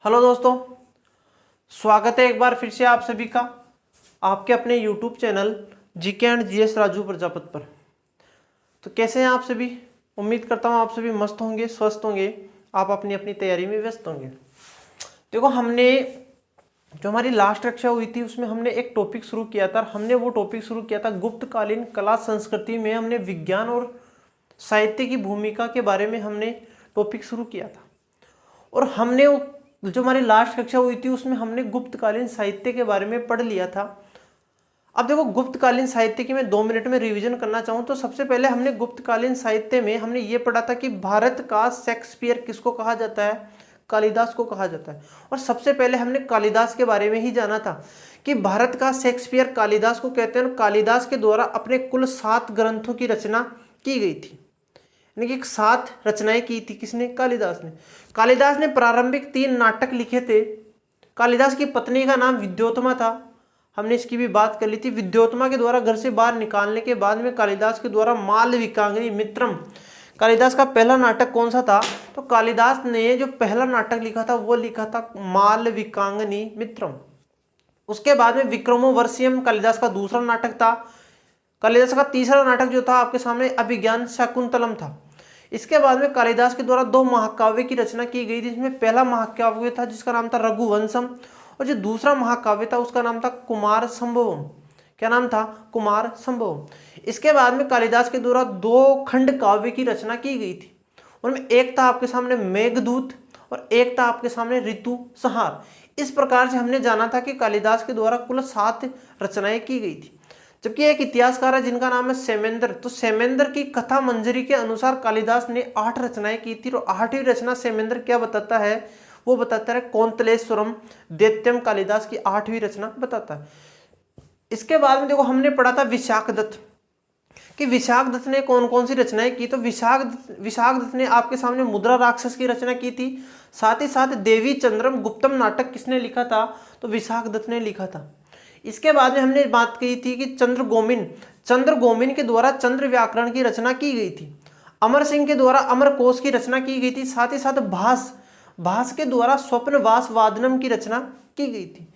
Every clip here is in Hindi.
हेलो दोस्तों, स्वागत है एक बार फिर से आप सभी का आपके अपने YouTube channel GK and GS Raju Prajapat पर। तो कैसे हैं आप सभी? उम्मीद करता हूं आप सभी मस्त होंगे, स्वस्थ होंगे, आप अपनी अपनी तैयारी में व्यस्त होंगे। देखो, हमने जो हमारी लास्ट कक्षा हुई थी उसमें हमने एक टॉपिक शुरू किया था। हमने वो टॉपिक शुरू किया था गुप्तकालीन कला संस्कृति में हमने विज्ञान और साहित्य की भूमिका के बारे में हमने टॉपिक शुरू किया था। और हमने जो हमारी लास्ट कक्षा हुई थी उसमें हमने गुप्तकालीन साहित्य के बारे में पढ़ लिया था। अब देखो, गुप्तकालीन साहित्य की मैं 2 मिनट में रिवीजन करना चाहूँ तो सबसे पहले हमने गुप्तकालीन साहित्य में हमने ये पढ़ा था कि भारत का शेक्सपियर किसको कहा जाता है? कालिदास को कहा जाता है। और सबसे पहले हमने कालिदास के बारे में ही जाना था कि भारत का शेक्सपियर कालिदास को कहते हैं। कालिदास के द्वारा अपने कुल 7 ग्रंथों की रचना की गई थी, यानी कि 7 रचनाएं की थी। किसने? कालिदास ने। कालिदास ने प्रारंभिक 3 नाटक लिखे थे। कालिदास की पत्नी का नाम विद्योत्तमा था, हमने इसकी भी बात कर ली थी। विद्योत्तमा के द्वारा घर से बाहर निकालने के बाद में कालिदास के द्वारा मालविकाग्नि मित्रम, कालिदास का पहला नाटक कौन सा था? तो कालिदास ने जो पहला नाटक लिखा था वो लिखा था मालविकाग्नि मित्रम। उसके बाद में विक्रमोर्वशीयम कालिदास का दूसरा नाटक था। कालिदास का तीसरा नाटक जो था आपके सामने अभिज्ञान शाकुंतलम था। इसके बाद में कालिदास के द्वारा 2 महाकाव्य की रचना की गई थी, जिसमें पहला महाकाव्य था जिसका नाम था रघुवंशम, और जो दूसरा महाकाव्य था उसका नाम था कुमार संभवम। क्या नाम था? कुमार संभवम। इसके बाद में कालिदास के द्वारा 2 खंड काव्य की रचना की गई थी। उनमें एक था आपके सामने मेघदूत और एक था आपके सामने ऋतु संहार। इस प्रकार से हमने जाना था कि कालिदास के द्वारा कुल 7 रचनाएं की गई थी। जबकि एक इतिहासकार है जिनका नाम है सेमेंद्र, तो सेमेंद्र की कथा मंजरी के अनुसार कालिदास ने 8 रचनाएं की थी। और 8वीं रचना सेमेंद्र क्या बताता है? वो बताता है कौंतलेश्वरम दैत्यम, कालिदास की 8वीं रचना बताता है। इसके बाद में देखो, हमने पढ़ा था विशाखदत्त कि विशाखदत्त ने कौन कौन सी रचनाएं की। तो विशाखदत्त ने आपके सामने मुद्रा राक्षस की रचना की थी। साथ ही साथ देवी चंद्रम गुप्तम नाटक किसने लिखा था? तो विशाखदत्त ने लिखा था। इसके बाद में हमने बात की थी कि चंद्रगोमिन के द्वारा चंद्र व्याकरण की रचना की गई थी। अमर सिंह के द्वारा अमरकोश की रचना की गई थी। साथ ही साथ भास के द्वारा स्वप्नवास वादनम की रचना की गई थी।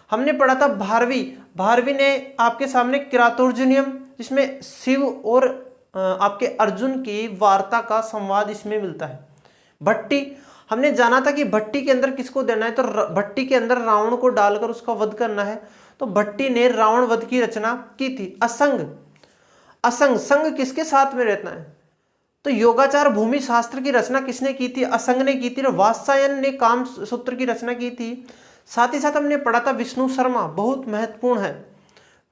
हमने पढ़ा था भारवी ने आपके सामने किरातोर्जुनियम, जिसमें शिव और आपके अर्जुन की वार्ता का संवाद इसमें मिलता है। भट्टी, हमने जाना था कि भट्टी के अंदर किसको देना है, तो भट्टी के अंदर रावण को डालकर उसका वध करना है। तो भट्टी ने रावण वध की रचना की थी। असंग संग किसके साथ में रहना है? तो योगाचार भूमि शास्त्र की रचना किसने की थी? असंग ने की थी। और वात्सायन ने काम सूत्र की रचना की थी। साथ ही साथ हमने पढ़ा था विष्णु शर्मा, बहुत महत्वपूर्ण है,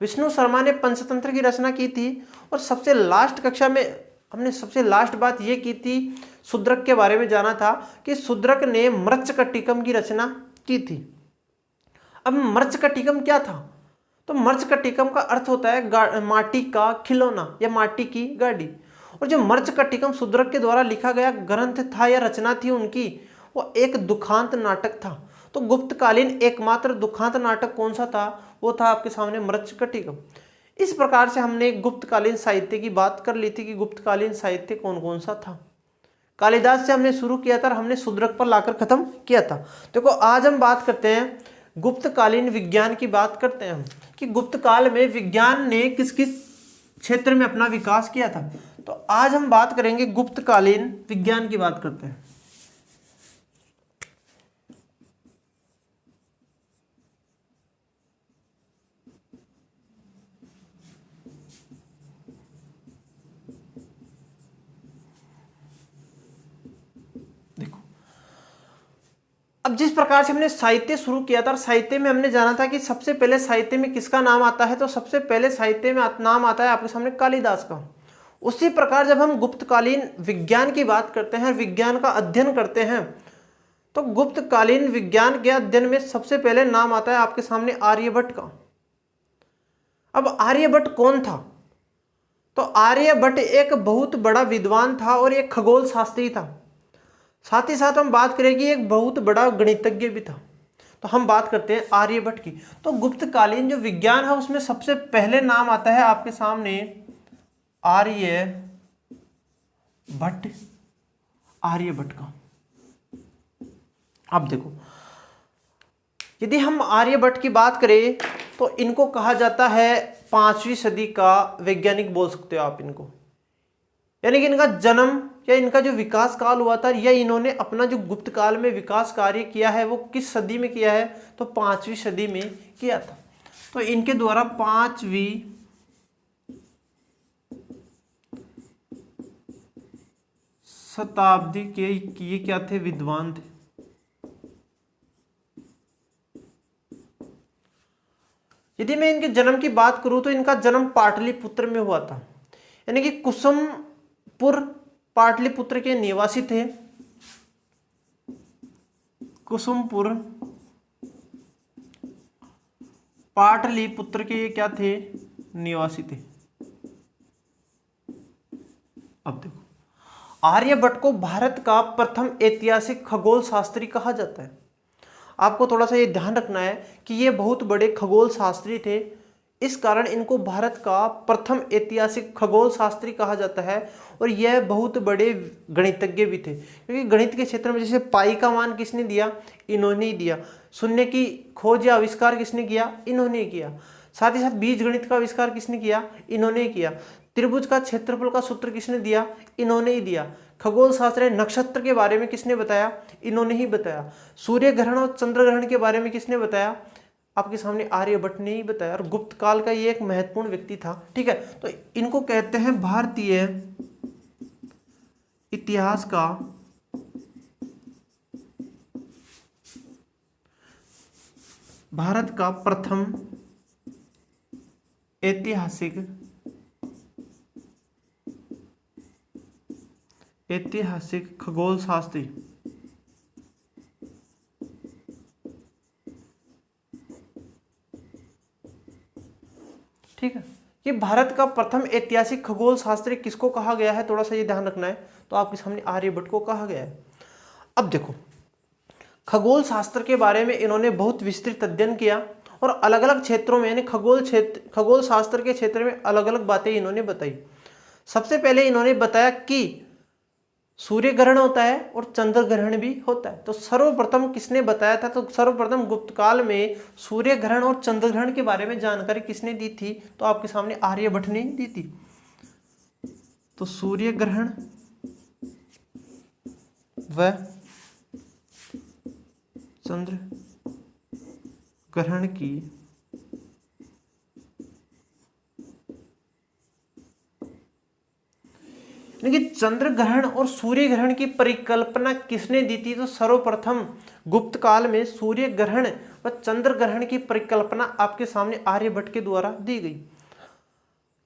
विष्णु शर्मा ने पंचतंत्र की रचना की थी। और सबसे लास्ट कक्षा में हमने सबसे लास्ट बात यह की थी, शूद्रक के बारे में जाना था कि शूद्रक ने मृच्छकटिकम की रचना की थी। अब मृच्छकटिकम क्या था? तो मृच्छकटिकम का अर्थ होता है माटी का खिलौना या माटी की गाड़ी। और जो मृच्छकटिकम शूद्रक के द्वारा लिखा गया ग्रंथ था या रचना थी उनकी, वो एक दुखांत नाटक था। तो गुप्तकालीन एकमात्र दुखांत नाटक कौन सा था? वो था आपके सामने मृच्छकटिकम। इस प्रकार से हमने गुप्तकालीन साहित्य की बात कर ली थी कि गुप्तकालीन साहित्य कौन कौन सा था। कालिदास से हमने शुरू किया था और हमने शूद्रक पर लाकर खत्म किया था। देखो, आज हम बात करते हैं गुप्तकालीन विज्ञान की बात करते हैं हम कि गुप्त काल में विज्ञान ने किस किस क्षेत्र में अपना विकास किया था। तो आज हम बात करेंगे गुप्तकालीन विज्ञान की बात करते हैं। देखो, अब जिस प्रकार से हमने साहित्य शुरू किया था, साहित्य में हमने जाना था कि सबसे पहले साहित्य में किसका नाम आता है? तो सबसे पहले साहित्य में नाम आता है आपके सामने कालिदास का। उसी प्रकार जब हम गुप्तकालीन विज्ञान की बात करते हैं, विज्ञान का अध्ययन करते हैं, तो गुप्तकालीन विज्ञान के अध्ययन में सबसे पहले नाम आता है आपके सामने आर्यभट्ट का। अब आर्यभट्ट कौन था? तो आर्यभट्ट एक बहुत बड़ा विद्वान था और एक खगोल शास्त्री था। साथ ही साथ हम बात करें कि एक बहुत बड़ा गणितज्ञ भी था। तो हम बात करते हैं आर्यभट्ट की। तो गुप्तकालीन जो विज्ञान है उसमें सबसे पहले नाम आता है आपके सामने आर्यभट्ट का। अब देखो, यदि हम आर्यभट्ट की बात करें तो इनको कहा जाता है 5वीं सदी का वैज्ञानिक बोल सकते हो आप इनको, यानी कि इनका जन्म या इनका जो विकास काल हुआ था या इन्होंने अपना जो गुप्त काल में विकास कार्य किया है वो किस सदी में किया है, तो 5वीं सदी में किया था। तो इनके द्वारा 5वीं शताब्दी के ये क्या थे, विद्वान थे। यदि मैं इनके जन्म की बात करूं तो इनका जन्म पाटलिपुत्र में हुआ था, यानी कि कुसुमपुर पाटलिपुत्र के निवासी थे। कुसुमपुर पाटलिपुत्र के ये क्या थे, निवासी थे। अब देखो, आर्यभट्ट को भारत का प्रथम ऐतिहासिक खगोल शास्त्री कहा जाता है। आपको थोड़ा सा ये ध्यान रखना है कि ये बहुत बड़े खगोल शास्त्री थे, इस कारण इनको भारत का प्रथम ऐतिहासिक खगोल शास्त्री कहा जाता है। और यह बहुत बड़े गणितज्ञ भी थे, क्योंकि गणित के क्षेत्र में जैसे पाई का मान किसने दिया, इन्होंने ही दिया। शून्य की खोज या आविष्कार किसने किया, इन्होंने ही किया। साथ ही साथ बीज गणित का आविष्कार किसने किया, इन्होंने ही किया। त्रिभुज का क्षेत्रफल का सूत्र किसने दिया, इन्होंने ही दिया। खगोल शास्त्र नक्षत्र के बारे में किसने बताया, इन्होंने ही बताया। सूर्य ग्रहण और चंद्र ग्रहण के बारे में किसने बताया, आपके सामने आर्यभट्ट ने ही बताया। और गुप्त काल का ये एक महत्वपूर्ण व्यक्ति था, ठीक है। तो इनको कहते हैं भारतीय इतिहास का भारत का प्रथम ऐतिहासिक खगोल शास्त्री। ठीक है, ये भारत का प्रथम ऐतिहासिक खगोल शास्त्री किसको कहा गया है, थोड़ा सा ये ध्यान रखना है। तो आपके सामने आर्यभट्ट को कहा गया है। अब देखो, खगोल शास्त्र के बारे में इन्होंने बहुत विस्तृत अध्ययन किया और अलग अलग क्षेत्रों में, यानी खगोल शास्त्र के क्षेत्र में अलग अलग बातें इन्होंने बताई। सबसे पहले इन्होंने बताया कि सूर्य ग्रहण होता है और चंद्र ग्रहण भी होता है। तो सर्वप्रथम किसने बताया था, तो सर्वप्रथम गुप्त काल में सूर्य ग्रहण और चंद्र ग्रहण के बारे में जानकारी किसने दी थी, तो आपके सामने आर्यभट्ट ने दी थी। तो सूर्य ग्रहण व चंद्र ग्रहण की लेकिन चंद्र ग्रहण और सूर्य ग्रहण की परिकल्पना किसने दी थी, तो सर्वप्रथम गुप्त काल में सूर्य ग्रहण व चंद्र ग्रहण की परिकल्पना आपके सामने आर्यभट्ट के द्वारा दी गई।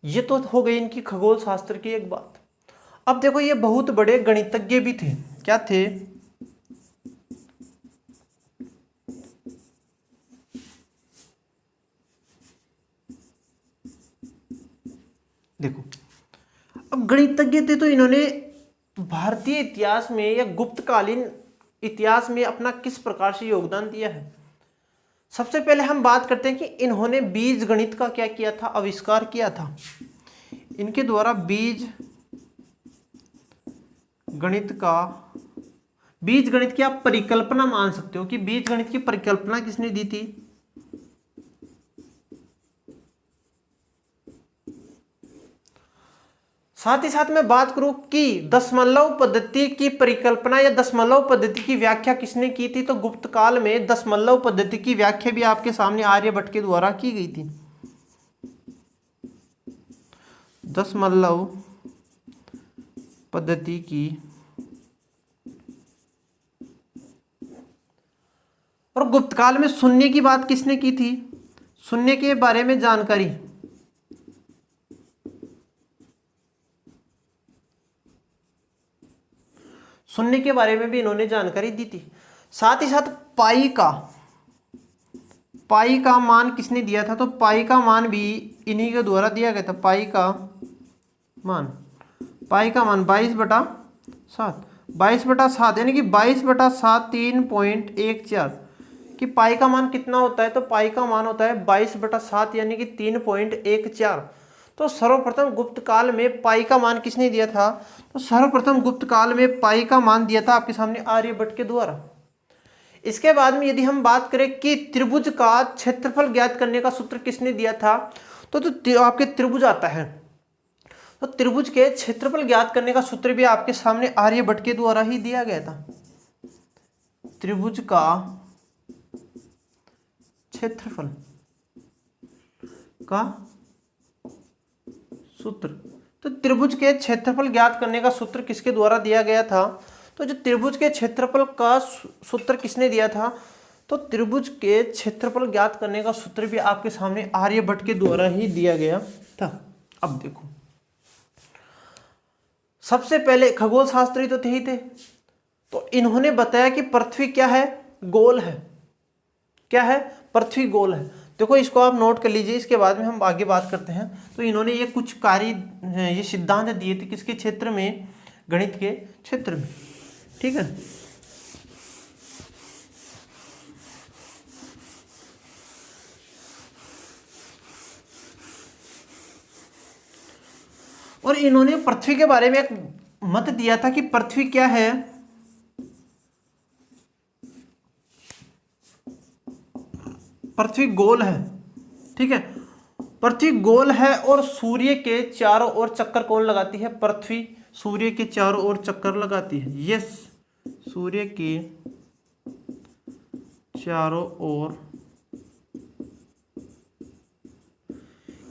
ये तो हो गई इनकी खगोल शास्त्र की एक बात। अब देखो, ये बहुत बड़े गणितज्ञ भी थे। क्या थे, देखो, अब गणितज्ञ थे तो इन्होंने भारतीय इतिहास में या गुप्तकालीन इतिहास में अपना किस प्रकार से योगदान दिया है। सबसे पहले हम बात करते हैं कि इन्होंने बीज गणित का क्या किया था, आविष्कार किया था। इनके द्वारा बीज गणित की आप परिकल्पना मान सकते हो कि बीज गणित की परिकल्पना किसने दी थी, साथ ही साथ मैं बात करूं कि दशमलव पद्धति की परिकल्पना या दशमलव पद्धति की व्याख्या किसने की थी, तो गुप्त काल में दशमलव पद्धति की व्याख्या भी आपके सामने आर्यभट्ट के द्वारा की गई थी। दशमलव पद्धति की, और गुप्त काल में शून्य की बात किसने की थी, शून्य के बारे में जानकारी शून्य के बारे में भी इन्होंने जानकारी दी थी। साथ ही साथ पाई का मान किसने दिया था, तो पाई का मान भी इन्हीं के द्वारा दिया गया था। पाई का मान 22/7 यानी कि 22/7 3.14 कि पाई का मान कितना होता है, तो पाई का मान होता है 22/7 यानी कि 3.14। तो सर्वप्रथम गुप्त काल में पाई का मान किसने दिया था, तो सर्वप्रथम गुप्त काल में पाई का मान दिया था आपके सामने आर्यभट्ट के द्वारा। इसके बाद में यदि हम बात करें कि त्रिभुज का क्षेत्रफल ज्ञात करने का सूत्र किसने दिया था, तो आपके त्रिभुज आता है, तो त्रिभुज के क्षेत्रफल ज्ञात करने का सूत्र भी आपके सामने आर्यभट्ट के द्वारा ही दिया गया था। त्रिभुज का क्षेत्रफल का सूत्र, तो त्रिभुज के क्षेत्रफल ज्ञात करने का सूत्र किसके द्वारा दिया गया था, तो जो त्रिभुज के क्षेत्रफल का सूत्र किसने दिया था, तो त्रिभुज के क्षेत्रफल ज्ञात करने का सूत्र भी आपके सामने आर्यभट्ट के द्वारा ही दिया गया था। अब देखो, सबसे पहले खगोल शास्त्री तो थे ही थे, तो इन्होंने बताया कि पृथ्वी क्या है, गोल है। क्या है, पृथ्वी गोल है। देखो इसको आप नोट कर लीजिए, इसके बाद में हम आगे बात करते हैं। तो इन्होंने ये कुछ ये सिद्धांत दिए थे किसके क्षेत्र में, गणित के क्षेत्र में, ठीक है। और इन्होंने पृथ्वी के बारे में एक मत दिया था कि पृथ्वी क्या है, पृथ्वी गोल है, ठीक है। पृथ्वी गोल है और सूर्य के चारों ओर चक्कर कौन लगाती है, पृथ्वी सूर्य के चारों ओर चक्कर लगाती है। यस, सूर्य के चारों ओर,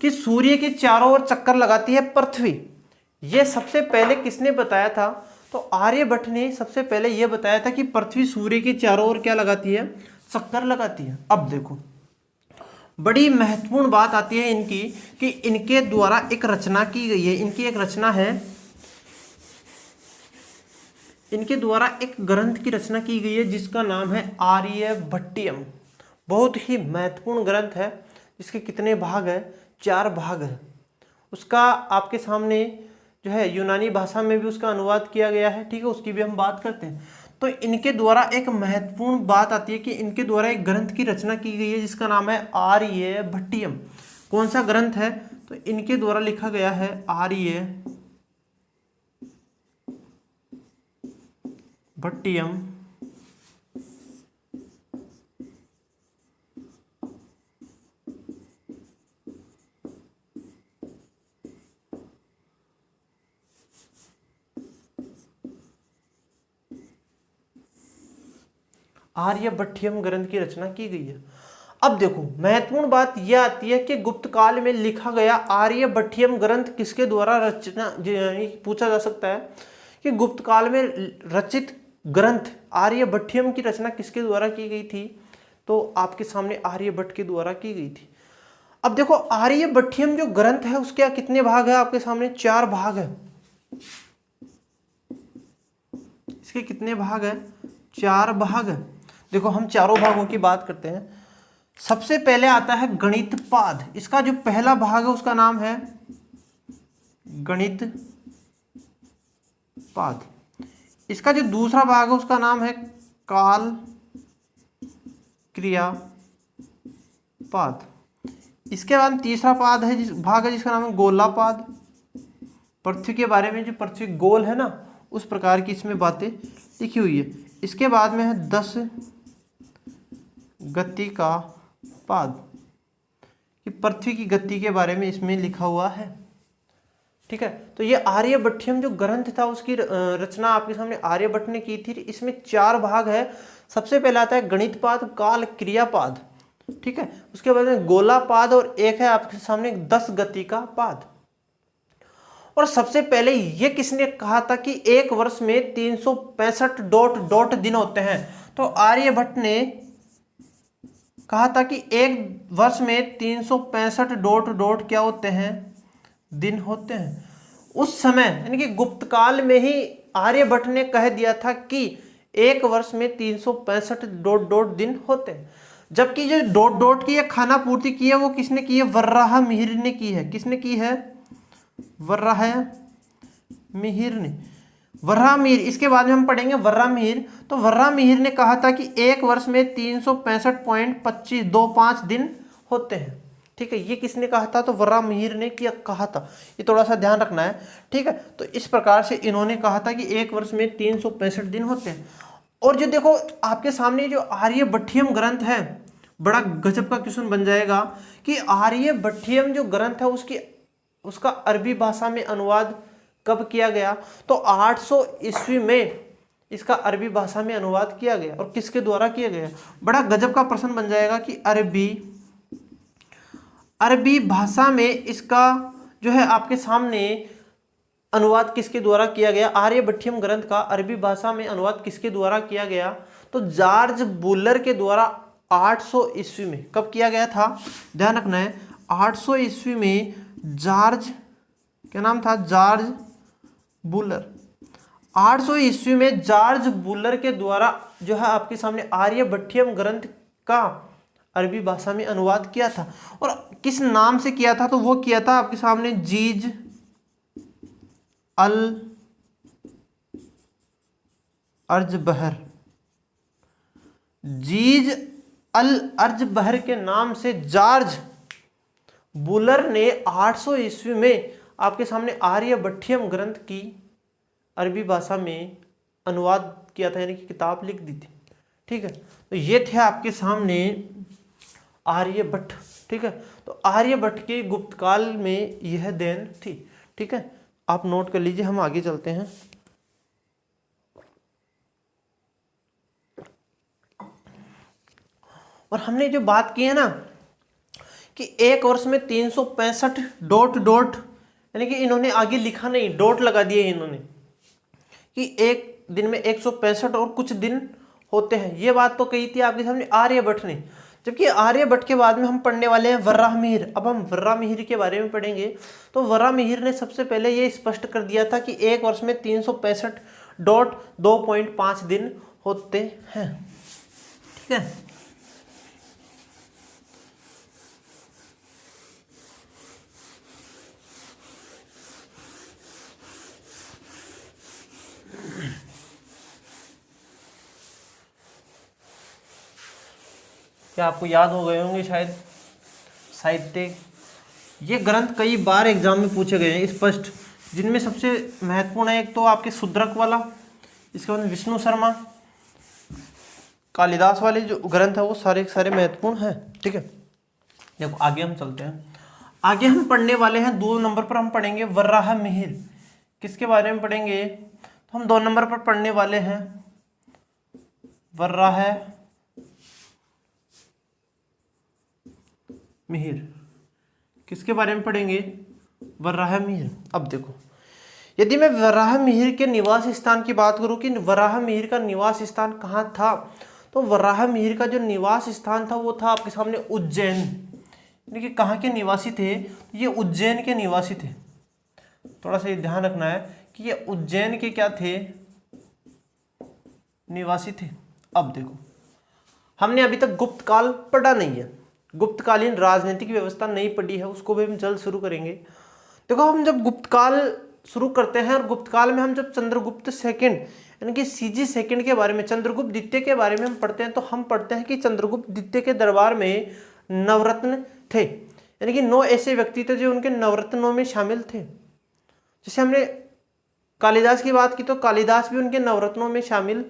कि सूर्य के चारों ओर चक्कर लगाती है पृथ्वी। यह सबसे पहले किसने बताया था, तो आर्यभट्ट ने सबसे पहले यह बताया था कि पृथ्वी सूर्य के चारों ओर क्या लगाती है, चक्कर लगाती है। अब देखो बड़ी महत्वपूर्ण बात आती है इनकी, कि इनके द्वारा एक रचना की गई है, इनकी एक रचना है, इनके द्वारा एक ग्रंथ की रचना की गई है जिसका नाम है आर्यभट्टियम। बहुत ही महत्वपूर्ण ग्रंथ है, इसके कितने भाग है, 4 भाग है। उसका आपके सामने जो है यूनानी भाषा में भी उसका अनुवाद किया गया है, ठीक है, उसकी भी हम बात करते हैं। तो इनके द्वारा एक महत्वपूर्ण बात आती है कि इनके द्वारा एक ग्रंथ की रचना की गई है जिसका नाम है आर्यभट्टियम। कौन सा ग्रंथ है, तो इनके द्वारा लिखा गया है आर्यभट्टियम। आर्यभट्टियम ग्रंथ की रचना की गई है। अब देखो महत्वपूर्ण बात यह आती है कि गुप्त काल में लिखा गया आर्यभट्टियम ग्रंथ किसके द्वारा रचना, पूछा जा सकता है कि गुप्त काल में रचित ग्रंथ आर्यभट्टियम की रचना किसके द्वारा की गई थी, तो आपके सामने आर्यभट्ट के द्वारा की गई थी। अब देखो आर्यभट्टियम जो ग्रंथ है उसके कितने भाग है, आपके सामने 4 भाग है। इसके कितने भाग है, 4 भाग है। देखो हम चारों भागों की बात करते हैं। सबसे पहले आता है गणित पाद, इसका जो पहला भाग है उसका नाम है गणित पाद। इसका जो दूसरा भाग है उसका नाम है काल क्रिया पाद। इसके बाद तीसरा पाद है भाग है जिसका नाम है गोलापाद। पृथ्वी के बारे में, जो पृथ्वी गोल है ना, उस प्रकार की इसमें बातें लिखी हुई है। इसके बाद में है 10 गति का पाद, कि पृथ्वी की गति के बारे में इसमें लिखा हुआ है, ठीक है। तो ये आर्यभट्टियम जो ग्रंथ था उसकी रचना आपके सामने आर्यभट्ट ने की थी। इसमें 4 भाग है। सबसे पहला आता है गणित पाद, काल क्रियापाद, ठीक है। उसके बाद में गोलापाद और एक है आपके सामने 10 गति का पाद। और सबसे पहले ये किसने कहा था कि एक वर्ष में 365 डॉट दिन होते हैं, तो आर्यभट्ट ने कहा था कि एक वर्ष में 365 डॉट क्या होते हैं, दिन होते हैं। उस समय यानी कि गुप्त काल में ही आर्यभट्ट ने कह दिया था कि एक वर्ष में 365 डॉट दिन होते हैं। जबकि जो डॉट की खाना पूर्ति की है वो किसने की है, वराहमिहिर ने की है। किसने की है, वराहमिहिर ने। वराहमिहिर, इसके बाद में हम पढ़ेंगे वराहमिहिर। तो वराहमिहिर ने कहा था कि एक वर्ष में 365.2525 दिन होते हैं, ठीक है। ये किसने कहा था, तो वराहमिहिर ने कहा था। ये थोड़ा सा ध्यान रखना है, ठीक है। तो इस प्रकार से इन्होंने कहा था कि एक वर्ष में 365 दिन होते हैं। और जो देखो आपके सामने जो आर्यभट्टियम ग्रंथ है, बड़ा गजब का क्वेश्चन बन जाएगा कि आर्यभट्टियम जो ग्रंथ है उसका अरबी भाषा में अनुवाद कब किया गया? तो 800 ईस्वी में इसका अरबी भाषा में अनुवाद किया गया। और किसके द्वारा किया गया? बड़ा गजब का प्रश्न बन जाएगा कि अरबी भाषा में इसका जो है आपके सामने अनुवाद किसके द्वारा किया गया? आर्यभट्टियम ग्रंथ का अरबी भाषा में अनुवाद किसके द्वारा किया गया? तो जॉर्ज बुलर के द्वारा 800 ईस्वी में। कब किया गया था? ध्यान रखना है, 800 ईस्वी में जॉर्ज, क्या नाम था? George Buhler. 800 ईस्वी में जॉर्ज बुलर के द्वारा जो है आपके सामने आर्यभट्टियम ग्रंथ का अरबी भाषा में अनुवाद किया था। और किस नाम से किया था? तो वो किया था आपके सामने जीज अल अर्जबहर। जीज अल अर्जबहर के नाम से जॉर्ज बुलर ने 800 ईस्वी में आपके सामने आर्यभट्टियम ग्रंथ की अरबी भाषा में अनुवाद किया था, यानी कि किताब लिख दी थी। ठीक है, तो ये थे आपके सामने आर्यभट्ट। ठीक है, तो आर्यभट्ट के गुप्त काल में यह देन थी। ठीक है, आप नोट कर लीजिए, हम आगे चलते हैं। और हमने जो बात की है ना कि एक वर्ष में 365 डॉट, यानी कि इन्होंने आगे लिखा नहीं, डॉट लगा दिए इन्होंने कि एक दिन में 165 और कुछ दिन होते हैं। ये बात तो कही थी आपके सामने आर्यभट्ट ने। जबकि आर्यभट्ट के बाद में हम पढ़ने वाले हैं वराहमिहिर। अब हम वराहमिहिर के बारे में पढ़ेंगे। तो वराहमिहिर ने सबसे पहले ये स्पष्ट कर दिया था कि एक वर्ष में 365.2.5 दिन होते हैं। ठीक है, क्या आपको याद हो गए होंगे शायद साहित्य। ये ग्रंथ कई बार एग्जाम में पूछे गए हैं स्पष्ट, जिनमें सबसे महत्वपूर्ण है एक तो आपके शूद्रक वाला, इसके बाद विष्णु शर्मा, कालिदास वाले जो ग्रंथ है वो सारे सारे महत्वपूर्ण हैं। ठीक है, देखो आगे हम चलते हैं। आगे हम पढ़ने वाले हैं 2 नंबर पर हम पढ़ेंगे वराहमिहिर। किसके बारे में पढ़ेंगे? तो हम 2 नंबर पर पढ़ने वाले हैं वराहमिहिर। किसके बारे में पढ़ेंगे? वराहमिहिर। अब देखो, यदि मैं वराहमिहिर के निवास स्थान की बात करूं कि वराहमिहिर का निवास स्थान कहाँ था, तो वराहमिहिर का जो निवास स्थान था वो था आपके सामने उज्जैन। यानी कि कहाँ के निवासी थे? ये उज्जैन के निवासी थे। थोड़ा सा ये ध्यान रखना है कि ये उज्जैन के क्या थे? निवासी थे। अब देखो, हमने अभी तक गुप्त काल पढ़ा नहीं है, गुप्तकालीन राजनीतिक व्यवस्था नहीं पढ़ी है, उसको भी हम जल्द शुरू करेंगे। देखो, हम जब गुप्त काल शुरू करते हैं और गुप्त काल में हम जब चंद्रगुप्त सेकंड यानी कि सीजी सेकंड के बारे में, चंद्रगुप्त द्वितीय के बारे में हम पढ़ते हैं, तो हम पढ़ते हैं कि चंद्रगुप्त द्वितीय के दरबार में नवरत्न थे। यानी कि 9 ऐसे व्यक्ति थे जो उनके नवरत्नों में शामिल थे। जैसे हमने कालिदास की बात की, तो कालिदास भी उनके नवरत्नों में शामिल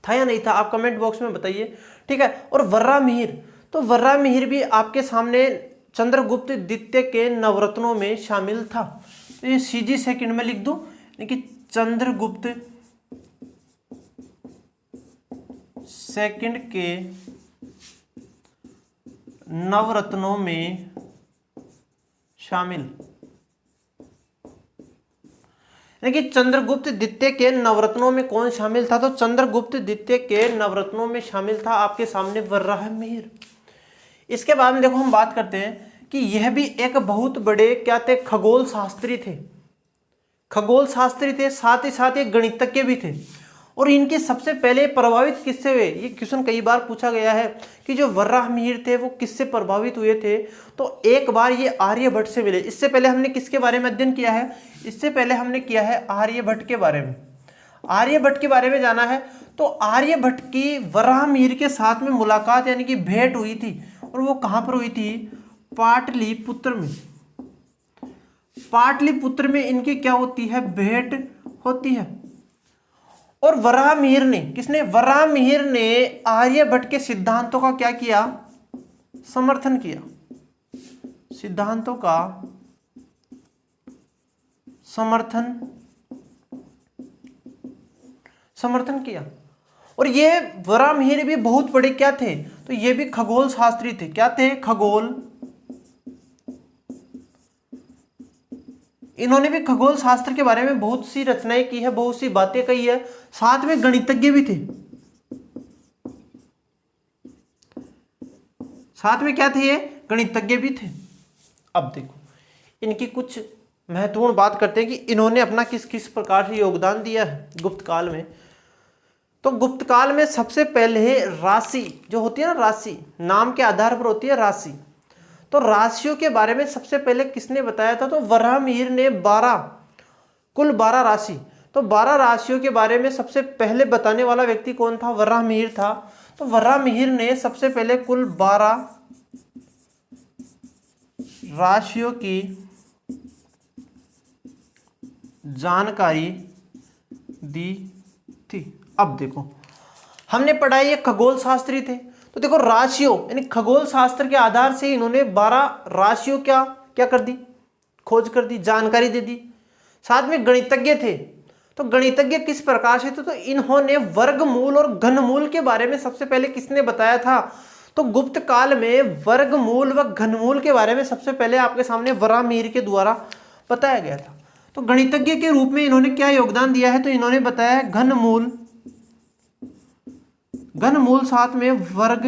था या नहीं था? आप कमेंट बॉक्स में बताइए। ठीक है, और वराहमिहिर, तो वराहमिहिर भी आपके सामने चंद्रगुप्त द्वितीय के नवरत्नों में शामिल था। तो ये सीजी सेकंड में लिख दूं, यानी कि चंद्रगुप्त सेकंड के नवरत्नों में शामिल, यानी कि चंद्रगुप्त द्वितीय के नवरत्नों में कौन शामिल था? तो चंद्रगुप्त द्वितीय के नवरत्नों में शामिल था आपके सामने वराहमिहिर। इसके बाद में देखो, हम बात करते हैं कि यह भी एक बहुत बड़े क्या थे? खगोल शास्त्री थे। खगोल शास्त्री थे, साथ ही साथ एक गणितज्ञ भी थे। और इनके सबसे पहले प्रभावित किससे हुए? ये क्वेश्चन कई बार पूछा गया है कि जो वराहमिहिर थे वो किससे प्रभावित हुए थे? तो एक बार ये आर्यभट्ट से मिले। इससे पहले हमने किसके बारे में अध्ययन किया है? इससे पहले हमने किया है आर्यभट्ट के बारे में। आर्यभट्ट के बारे में जाना है तो आर्यभट्ट की वराहमिहिर के साथ में मुलाकात यानी कि भेंट हुई थी। और वो कहाँ पर हुई थी? पाटलिपुत्र में। पाटलिपुत्र में इनकी क्या होती है? भेंट होती है। और वराहमिहिर ने, किसने, वराहमिहिर ने आर्यभट्ट के सिद्धांतों का क्या किया, समर्थन किया, सिद्धांतों का समर्थन किया। और ये वराहमिहिर भी बहुत बड़े क्या थे, तो ये भी खगोल शास्त्री थे। क्या थे, खगोल, इन्होंने भी खगोल शास्त्र के बारे में बहुत सी रचनाएं की है, बहुत सी बातें कही है। साथ में गणितज्ञ भी थे, साथ में क्या थे, ये गणितज्ञ भी थे। अब देखो इनकी कुछ महत्वपूर्ण बात करते हैं कि इन्होंने अपना किस किस प्रकार से योगदान दिया है गुप्त काल में। तो गुप्त काल में सबसे पहले राशि जो होती है ना, राशि नाम के आधार पर होती है राशि। तो राशियों के बारे में सबसे पहले किसने बताया था, तो वराहमिहिर ने कुल 12 राशि। तो 12 राशियों के बारे में सबसे पहले बताने वाला व्यक्ति कौन था, वराहमिहिर था। तो वराहमिहिर ने सबसे पहले कुल 12 राशियों की जानकारी दी थी। अब देखो हमने पढ़ा ये खगोल शास्त्री थे, तो देखो राशियों यानी खगोल शास्त्र के आधार से इन्होंने 12 राशियों क्या कर दी, खोज कर दी, जानकारी दे दी। साथ में गणितज्ञ थे, तो गणितज्ञ किस प्रकार से थे, तो इन्होंने वर्गमूल और घनमूल के बारे में सबसे पहले किसने बताया था, तो गुप्त काल में वर्गमूल व घनमूल के बारे में सबसे पहले आपके सामने वराहमिहिर के द्वारा बताया गया था। तो गणितज्ञ के रूप में इन्होंने क्या योगदान दिया है, तो इन्होंने बताया घनमूल साथ में वर्ग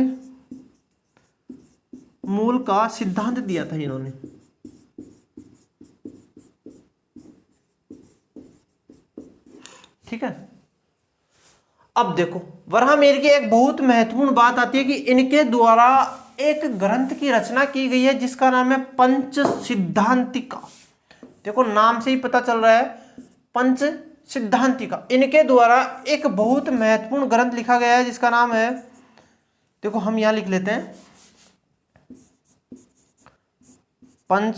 मूल का सिद्धांत दिया था इन्होंने। ठीक है। अब देखो वराहमिहिर की एक बहुत महत्वपूर्ण बात आती है कि इनके द्वारा एक ग्रंथ की रचना की गई है जिसका नाम है पंच सिद्धांतिका। देखो नाम से ही पता चल रहा है, पंच सिद्धांतिका। इनके द्वारा एक बहुत महत्वपूर्ण ग्रंथ लिखा गया है जिसका नाम है, देखो हम यहां लिख लेते हैं, पंच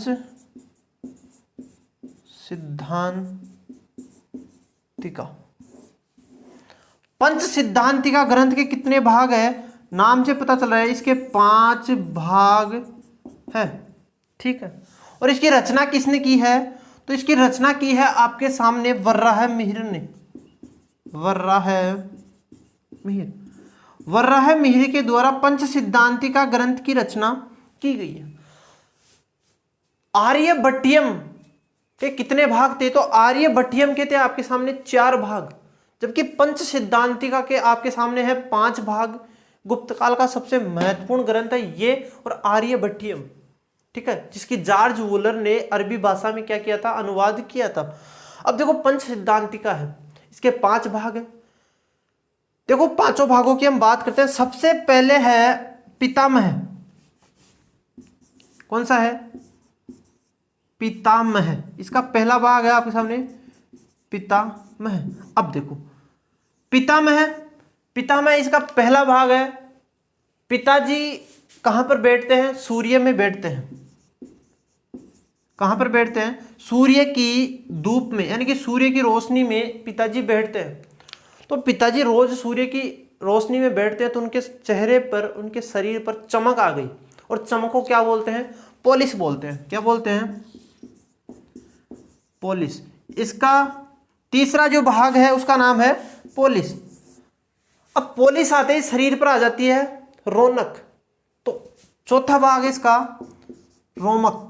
सिद्धांतिका। पंच सिद्धांतिका ग्रंथ के कितने भाग है, नाम से पता चल रहा है इसके 5 भाग है। ठीक है। और इसकी रचना किसने की है, तो इसकी रचना की है आपके सामने वराहमिहिर ने। वराहमिहिर के द्वारा पंच सिद्धांतिका ग्रंथ की रचना की गई है। आर्यभट्टियम के कितने भाग थे, तो आर्यभट्टियम के थे आपके सामने 4 भाग, जबकि पंच सिद्धांतिका के आपके सामने है 5 भाग। गुप्त काल का सबसे महत्वपूर्ण ग्रंथ है ये और आर्यभट्टियम। ठीक है, जिसकी जॉर्ज वूलर ने अरबी भाषा में क्या किया था, अनुवाद किया था। अब देखो पंच सिद्धांतिका है, इसके 5 भाग है। देखो पांचों भागों की हम बात करते हैं। सबसे पहले है पितामह। कौन सा है, पितामह। इसका पहला भाग है आपके सामने पितामह। अब देखो पितामह इसका पहला भाग है। पिताजी कहां पर बैठते हैं, सूर्य में बैठते हैं। कहां पर बैठते हैं, सूर्य की धूप में, यानी कि सूर्य की रोशनी में पिताजी बैठते हैं। तो पिताजी रोज सूर्य की रोशनी में बैठते हैं तो उनके चेहरे पर, उनके शरीर पर चमक आ गई, और चमक को क्या बोलते हैं, पॉलिश बोलते हैं। क्या बोलते हैं, पॉलिश। इसका तीसरा जो भाग है उसका नाम है पॉलिश। अब पॉलिश आते ही शरीर पर आ जाती है रौनक। तो चौथा भाग है इसका रोमक,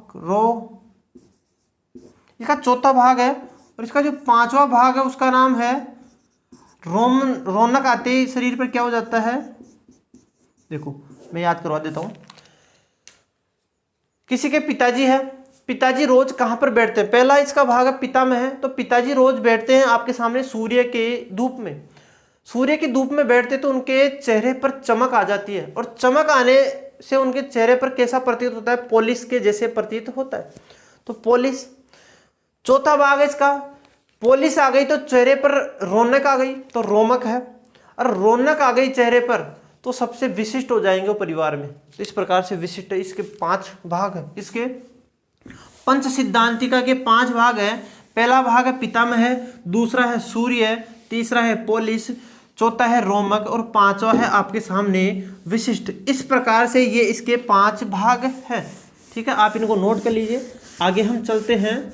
इसका चौथा भाग है। और इसका जो 5वां भाग है उसका नाम है रौनक। आते ही शरीर पर क्या हो जाता है, देखो मैं याद करवा देता हूं। किसी के पिताजी है, पिताजी रोज कहां पर बैठते हैं, पहला इसका भाग है पितामह है। तो पिताजी रोज बैठते हैं आपके सामने सूर्य के धूप में। सूर्य की धूप में बैठते तो उनके चेहरे पर चमक आ जाती है, और चमक आने से उनके चेहरे पर कैसा प्रतीत होता है, पॉलिश के जैसे प्रतीत होता है। तो पॉलिश चौथा भाग है इसका। पॉलिश आ गई तो चेहरे पर रौनक आ गई तो रोमक है, और रौनक आ गई चेहरे पर तो सबसे विशिष्ट हो जाएंगे वो परिवार में। तो इस प्रकार से विशिष्ट है। इसके 5 भाग है, इसके पंच सिद्धांतिका के 5 भाग है। पहला भाग है पितामह है, दूसरा है सूर्य है, तीसरा है पोलिस, चौथा है रोमक और पांचवा है आपके सामने विशिष्ट। इस प्रकार से ये इसके 5 भाग हैं। ठीक है, आप इनको नोट कर लीजिए। आगे हम चलते हैं।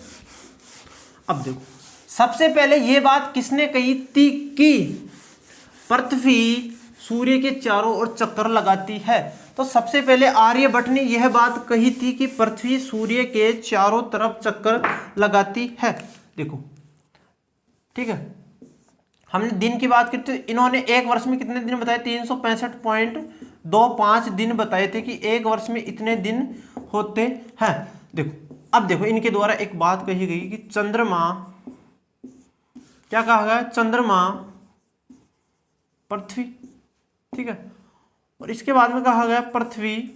अब देखो, सबसे पहले ये बात किसने कही थी कि पृथ्वी सूर्य के चारों ओर चक्कर लगाती है? तो सबसे पहले आर्यभट्ट ने यह बात कही थी कि पृथ्वी सूर्य के चारों तरफ चक्कर लगाती है। देखो, ठीक है, हमने दिन की बात की थी, इन्होंने एक वर्ष में कितने दिन बताए? 365.25 दिन बताए थे कि एक वर्ष में इतने दिन होते हैं। देखो, अब देखो, इनके द्वारा एक बात कही गई कि चंद्रमा, क्या कहा गया? चंद्रमा, पृथ्वी, ठीक है, और इसके बाद में कहा गया पृथ्वी,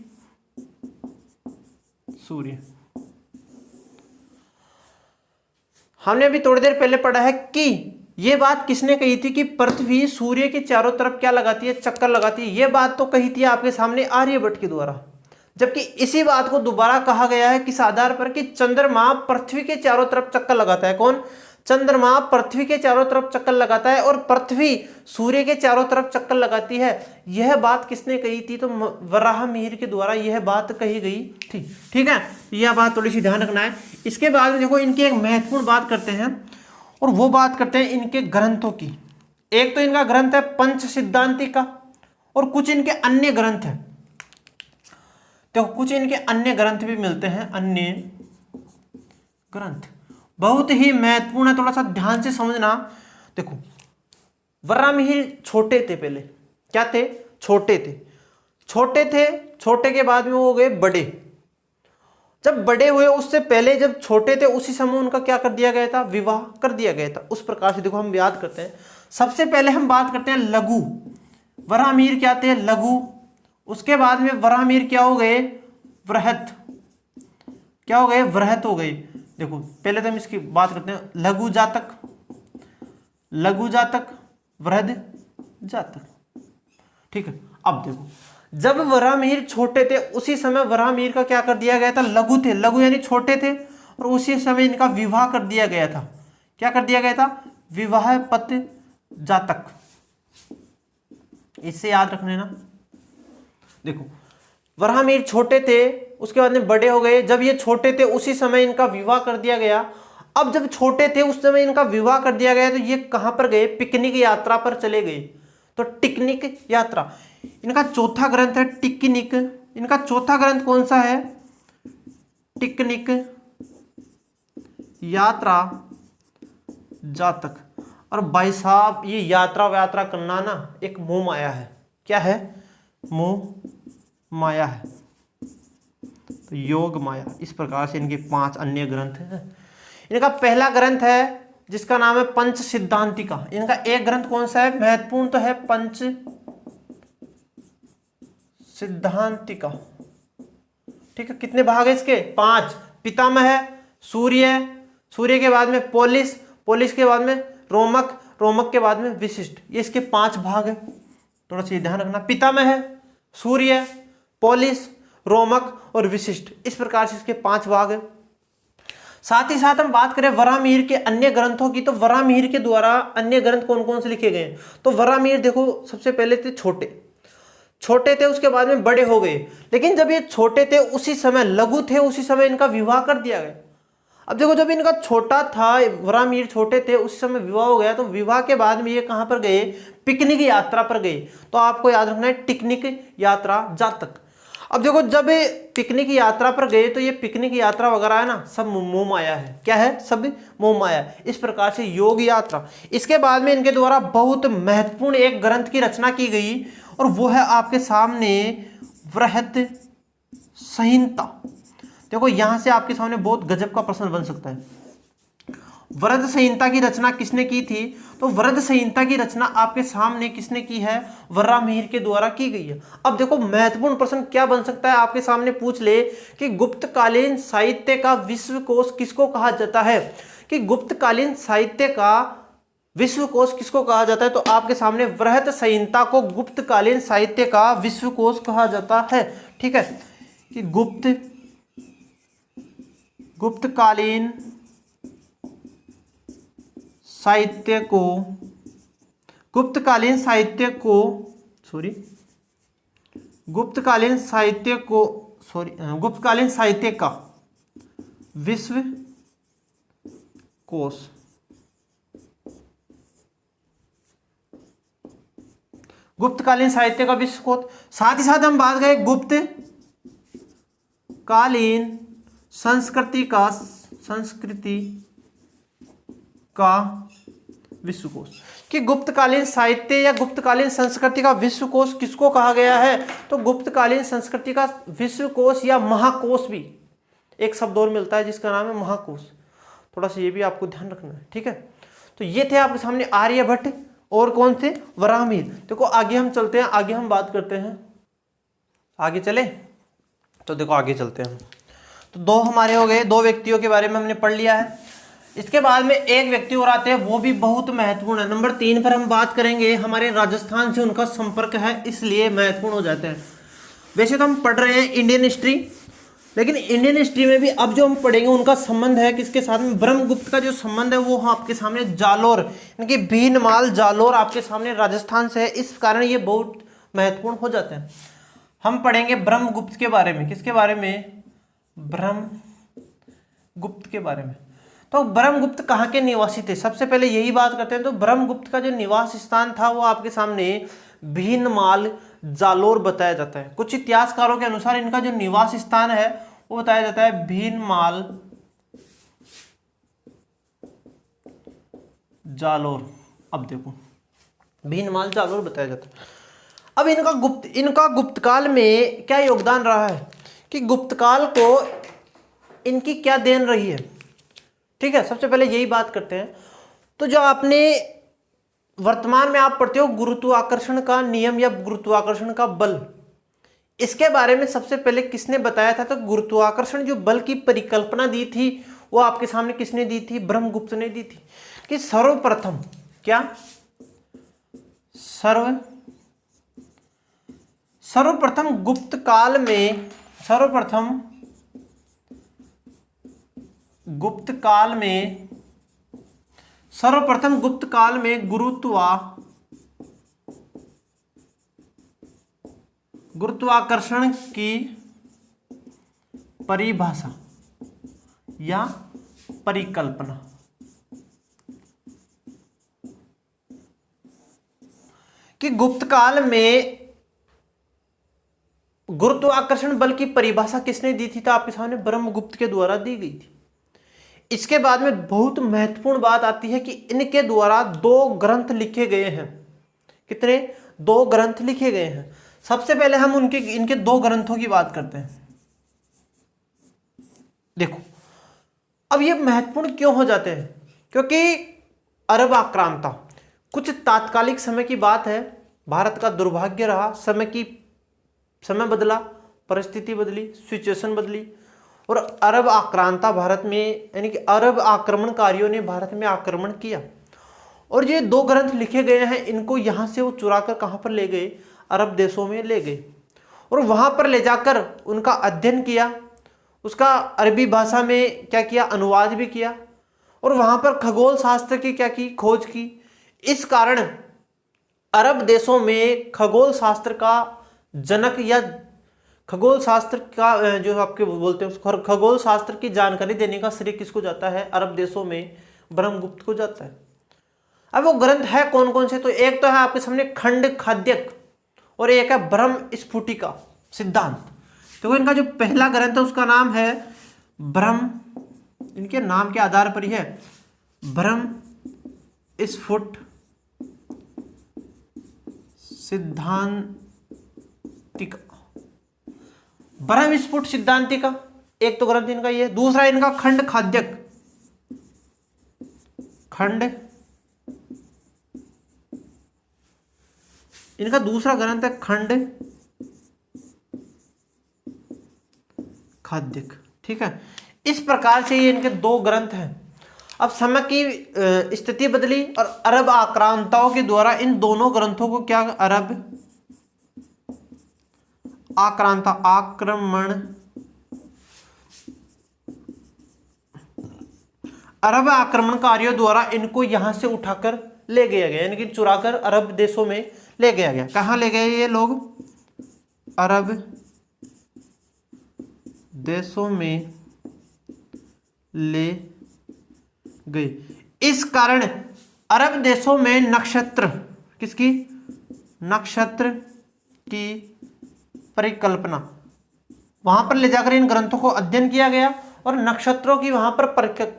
सूर्य। हमने अभी थोड़ी देर पहले पढ़ा है कि यह बात किसने कही थी कि पृथ्वी सूर्य के चारों तरफ क्या लगाती है? चक्कर लगाती है। यह बात तो कही थी आपके सामने आर्यभट्ट के द्वारा, जबकि इसी बात को दोबारा कहा गया है किस आधार पर? कि चंद्रमा पृथ्वी के चारों तरफ चक्कर लगाता है। कौन? चंद्रमा पृथ्वी के चारों तरफ चक्कर लगाता है और पृथ्वी सूर्य के चारों तरफ चक्कर लगाती है। यह बात किसने कही थी? तो वराहमिहिर के द्वारा यह बात कही गई थी। ठीक है, यह बात थोड़ी सी ध्यान रखना है। इसके बाद में देखो, इनकी एक महत्वपूर्ण बात करते हैं, और वो बात करते हैं इनके ग्रंथों की। एक तो इनका ग्रंथ है पंच सिद्धांति का, और कुछ इनके अन्य ग्रंथ हैं। तो कुछ इनके अन्य ग्रंथ भी मिलते हैं, अन्य ग्रंथ बहुत ही महत्वपूर्ण है, थोड़ा सा ध्यान से समझना। देखो, वराहमिहिर छोटे थे, पहले क्या थे? छोटे थे। छोटे थे, छोटे के बाद में वो हो गए बड़े। जब बड़े हुए, उससे पहले जब छोटे थे उसी समय उनका क्या कर दिया गया था? विवाह कर दिया गया था। उस प्रकार से देखो, हम याद करते हैं। सबसे पहले हम बात करते हैं लघु। वराहमिहिर क्या थे? लघु। उसके बाद में वराहमिहिर क्या हो गए? वृहत। क्या हो गए? वृहत हो गए। देखो, पहले तो हम इसकी बात करते हैं। लघु जातक, लघु जातक, वृहद जातक। ठीक है, अब देखो, जब वराहमिहिर छोटे थे उसी समय वराहमिहिर का क्या कर दिया गया था? लघु थे, लघु यानी छोटे थे, और उसी समय इनका विवाह कर दिया गया था। क्या कर दिया गया था? विवाह पत जातक। इससे याद रखने ना। देखो, वराहमिहिर छोटे थे, उसके बाद में बड़े हो गए। जब ये छोटे थे उसी समय इनका विवाह कर दिया गया। अब जब छोटे थे उस समय इनका विवाह कर दिया गया, तो ये कहां पर गए? पिकनिक यात्रा पर चले गए। तो टिकनिक यात्रा, इनका चौथा ग्रंथ है टिकनिक। इनका चौथा ग्रंथ कौन सा है? टिकनिक यात्रा जातक। और भाई साहब, ये यात्रा व्यात्रा करना ना एक मोह माया है। क्या है? मोह माया है, तो योग माया। इस प्रकार से इनके 5 अन्य ग्रंथ हैं। इनका पहला ग्रंथ है जिसका नाम है पंच सिद्धांतिका। इनका एक ग्रंथ कौन सा है? महत्वपूर्ण तो है पंच सिद्धांतिका। ठीक है, कितने भाग है इसके? 5। पितामह है सूर्य, सूर्य के बाद में पोलिस, पोलिस के बाद में रोमक, रोमक के बाद में विशिष्ट। ये इसके 5 भाग है, थोड़ा सा ध्यान रखना। पितामह है, सूर्य, पोलिस, रोमक और विशिष्ट। इस प्रकार से इसके 5 भाग है। साथ ही साथ हम बात करें वराहमिहिर के अन्य ग्रंथों की, तो वराहमिहिर के द्वारा अन्य ग्रंथ कौन कौन से लिखे गए हैं? तो वराहमिहिर देखो, सबसे पहले थे छोटे, छोटे थे, उसके बाद में बड़े हो गए। लेकिन जब ये छोटे थे उसी समय, लघु थे उसी समय इनका विवाह कर दिया गया। अब देखो, जब इनका छोटा था, वराहमिहिर छोटे थे, उस समय विवाह हो गया। तो विवाह के बाद में ये कहां पर गए? पिकनिक यात्रा पर गए। तो आपको याद रखना है टिकनिक यात्रा जातक। अब देखो, जब पिकनिक यात्रा पर गए तो ये पिकनिक यात्रा वगैरह है ना, सब मोह माया है। क्या है? सब मोह माया। इस प्रकार से योग यात्रा। इसके बाद में इनके द्वारा बहुत महत्वपूर्ण एक ग्रंथ की रचना की गई, और वो है आपके सामने वृहत संहिता। देखो, यहां से आपके सामने बहुत गजब का प्रश्न बन सकता है। वृहत संहिता की रचना किसने की थी? तो वृहत संहिता की रचना आपके सामने किसने की है? वराहमिहिर के द्वारा की गई है। अब देखो, महत्वपूर्ण प्रश्न क्या बन सकता है? आपके सामने पूछ ले कि गुप्तकालीन साहित्य का विश्वकोश किसको कहा जाता है? कि गुप्तकालीन साहित्य का विश्वकोश किसको कहा जाता है? तो आपके सामने वृहत संहिता को गुप्तकालीन साहित्य का विश्वकोश कहा जाता है। ठीक है, कि गुप्तकालीन साहित्य को गुप्तकालीन साहित्य को गुप्तकालीन साहित्य का विश्व कोश। गुप्तकालीन साहित्य का विश्व कोश। साथ ही साथ हम बात करें गुप्तकालीन संस्कृति का विश्वकोश कि गुप्तकालीन साहित्य या गुप्तकालीन संस्कृति का विश्वकोश किसको कहा गया है? तो गुप्तकालीन संस्कृति का विश्वकोश या महाकोश भी एक शब्द और मिलता है जिसका नाम है महाकोश। थोड़ा सा ये भी आपको ध्यान रखना है, ठीक है। तो ये थे आपके सामने आर्यभट्ट और कौन थे? वराहमिहिर। देखो आगे हम चलते हैं, आगे हम बात करते हैं। आगे चले तो देखो आगे चलते हैं। तो दो हमारे हो गए, दो व्यक्तियों के बारे में हमने पढ़ लिया है। इसके बाद में एक व्यक्ति और आते हैं, वो भी बहुत महत्वपूर्ण है। नंबर 3 पर हम बात करेंगे, हमारे राजस्थान से उनका संपर्क है इसलिए महत्वपूर्ण हो जाते हैं। वैसे तो हम पढ़ रहे हैं इंडियन हिस्ट्री, लेकिन इंडियन हिस्ट्री में भी अब जो हम पढ़ेंगे उनका संबंध है किसके साथ में? ब्रह्मगुप्त का जो संबंध है वो आपके सामने जालोर, इनकी भीनमाल जालोर आपके सामने राजस्थान से है, इस कारण ये बहुत महत्वपूर्ण हो जाते हैं। हम पढ़ेंगे ब्रह्मगुप्त के बारे में। किसके बारे में? ब्रह्मगुप्त के बारे में। तो ब्रह्मगुप्त कहाँ के निवासी थे? सबसे पहले यही बात करते हैं। तो ब्रह्मगुप्त का जो निवास स्थान था वो आपके सामने भीनमाल जालोर बताया जाता है। कुछ इतिहासकारों के अनुसार इनका जो निवास स्थान है वो बताया जाता है भीनमाल जालोर। अब देखो भीनमाल जालोर बताया जाता है। अब इनका गुप्तकाल में क्या योगदान रहा है कि गुप्तकाल को इनकी क्या देन रही है, ठीक है। सबसे पहले यही बात करते हैं। तो जो आपने वर्तमान में आप पढ़ते हो गुरुत्वाकर्षण का नियम या गुरुत्वाकर्षण का बल, इसके बारे में सबसे पहले किसने बताया था? तो गुरुत्वाकर्षण जो बल की परिकल्पना दी थी वो आपके सामने किसने दी थी? ब्रह्मगुप्त ने दी थी। कि सर्वप्रथम क्या? सर्वप्रथम गुप्त काल में गुरुत्वाकर्षण की परिभाषा या परिकल्पना कि गुप्तकाल में गुरुत्वाकर्षण बल की परिभाषा किसने दी थी? तो आपके सामने ब्रह्मगुप्त के द्वारा दी गई थी। इसके बाद में बहुत महत्वपूर्ण बात आती है कि इनके द्वारा 2 ग्रंथ लिखे गए हैं। कितने? 2 ग्रंथ लिखे गए हैं। सबसे पहले हम इनके 2 ग्रंथों की बात करते हैं। देखो अब ये महत्वपूर्ण क्यों हो जाते हैं? क्योंकि अरब आक्रांता कुछ तात्कालिक समय की बात है, भारत का दुर्भाग्य रहा, समय बदला, परिस्थिति बदली, सिचुएशन बदली और अरब आक्रांता भारत में, यानी कि अरब आक्रमणकारियों ने भारत में आक्रमण किया और ये 2 ग्रंथ लिखे गए हैं। इनको यहाँ से वो चुरा कर कहाँ पर ले गए? अरब देशों में ले गए और वहाँ पर ले जाकर उनका अध्ययन किया, उसका अरबी भाषा में क्या किया? अनुवाद भी किया और वहाँ पर खगोल शास्त्र की क्या की? खोज की। इस कारण अरब देशों में खगोल शास्त्र का जनक या खगोल शास्त्र का जो आपके बोलते हैं खगोल शास्त्र की जानकारी देने का श्रेय किसको जाता है? अरब देशों में ब्रह्मगुप्त को जाता है। अब वो ग्रंथ है कौन कौन से? तो एक तो है आपके सामने खंड खाद्यक और एक है ब्रह्म स्फुटिका सिद्धांत। तो इनका जो पहला ग्रंथ है उसका नाम है ब्रह्म, इनके नाम के आधार पर ही है, ब्रह्म स्फुट सिद्धांतिका। ब्रह्म स्फुट सिद्धांतिका एक तो ग्रंथ इनका ये है। दूसरा इनका खंड खाद्यक, इनका दूसरा ग्रंथ है खंड खाद्यक, ठीक है। इस प्रकार से ये इनके 2 ग्रंथ हैं। अब समय की स्थिति बदली और अरब आक्रांताओं के द्वारा इन दोनों ग्रंथों को क्या? अरब आक्रांता अरब आक्रमणकारियों द्वारा इनको यहां से उठाकर ले गया गया, यानी कि चुराकर अरब देशों में ले गया गया। कहाँ ले गए ये लोग? अरब देशों में ले गए। इस कारण अरब देशों में नक्षत्र, किसकी? नक्षत्र की परिकल्पना, वहां पर ले जाकर इन ग्रंथों को अध्ययन किया गया और नक्षत्रों की वहां पर